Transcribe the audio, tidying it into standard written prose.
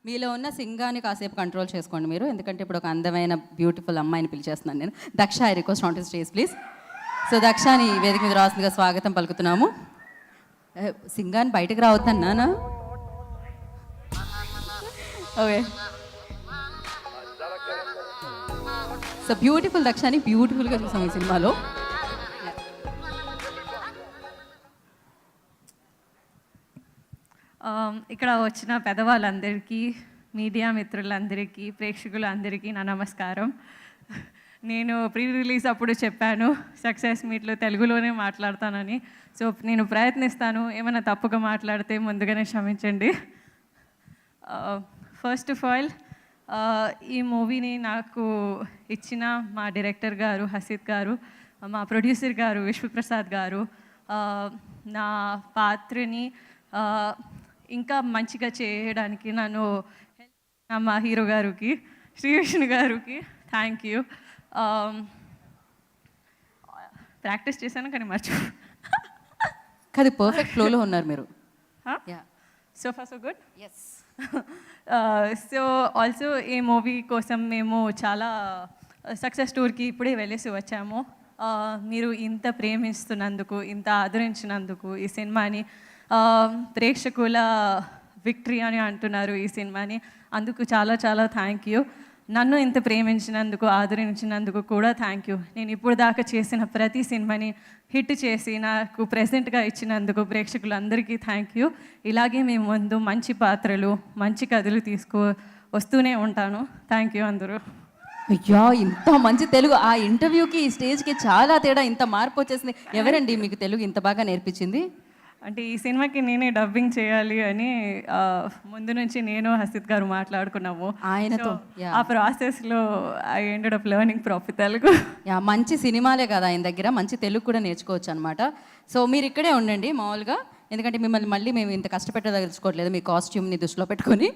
మీలో ఉన్న సింగాన్ని కాసేపు కంట్రోల్ చేసుకోండి మీరు, ఎందుకంటే ఇప్పుడు ఒక అందమైన బ్యూటిఫుల్ అమ్మాయిని పిలిచేస్తున్నాను నేను. Daksha, I request on to stage please. So దక్షని వేదిక మీద రాస్తుందిగా స్వాగతం పలుకుతున్నాము. సింగాన్ని బయటకు రావద్దన్నానా? ఓకే. సో బ్యూటిఫుల్ దక్షని బ్యూటిఫుల్గా చూసాం ఈ సినిమాలో. ఇక్కడ వచ్చిన పెద్దవాళ్ళందరికీ, మీడియా మిత్రులందరికీ, ప్రేక్షకులందరికీ నా నమస్కారం. నేను ప్రీ రిలీజ్ అప్పుడు చెప్పాను సక్సెస్ మీట్లో తెలుగులోనే మాట్లాడతానని. సో నేను ప్రయత్నిస్తాను, ఏమైనా తప్పుగా మాట్లాడితే ముందుగానే క్షమించండి. ఫస్ట్ ఆఫ్ ఆల్, ఈ మూవీని నాకు ఇచ్చిన మా డైరెక్టర్ గారు హసీద్ గారు, మా ప్రొడ్యూసర్ గారు విశ్వప్రసాద్ గారు, నా పాత్రని ఇంకా మంచిగా చేయడానికి నన్ను మా హీరో గారికి, శ్రీ విష్ణు గారికి థ్యాంక్ యూ. ప్రాక్టీస్ చేశాను కానీ మర్చిపో. అది పర్ఫెక్ట్ ఫ్లోలో ఉన్నారు మీరు. So far so good. Yes. So also ఈ మూవీ కోసం మేము చాలా సక్సెస్ టూర్కి ఇప్పుడే వెళ్ళేసి వచ్చాము. మీరు ఇంత ప్రేమిస్తున్నందుకు, ఇంత ఆదరించినందుకు ఈ సినిమాని, ప్రేక్షకుల విక్టరీ అని అంటున్నారు ఈ సినిమాని, అందుకు చాలా చాలా థ్యాంక్ యూ. నన్ను ఇంత ప్రేమించినందుకు, ఆదరించినందుకు కూడా థ్యాంక్ యూ. నేను ఇప్పుడు దాకా చేసిన ప్రతి సినిమాని హిట్ చేసి నాకు ప్రెజెంట్గా ఇచ్చినందుకు ప్రేక్షకులందరికీ థ్యాంక్ యూ. ఇలాగే మేము ముందు మంచి పాత్రలు, మంచి కథలు వస్తూనే ఉంటాను. థ్యాంక్ యూ అందరూ. అయ్యా, ఇంత మంచి తెలుగు! ఆ ఇంటర్వ్యూకి ఈ స్టేజ్కి చాలా తేడా, ఇంత మార్పు వచ్చేసింది. ఎవరండి మీకు తెలుగు ఇంత బాగా నేర్పించింది? అంటే ఈ సినిమాకి నేనే డబ్బింగ్ చేయాలి అని ముందు నుంచి నేను హసీద్ గారు మాట్లాడుకున్నాము ఆయనతో. ఆ ప్రాసెస్లో I ended up learning proper Telugu. మంచి సినిమాలే కదా ఆయన దగ్గర, మంచి తెలుగు కూడా నేర్చుకోవచ్చు అనమాట. సో మీరు ఇక్కడే ఉండండి మామూలుగా, ఎందుకంటే మిమ్మల్ని మళ్ళీ మేము ఇంత కష్టపెట్టదలుచుకోవట్లేదు మీ కాస్ట్యూమ్ని దృష్టిలో పెట్టుకొని.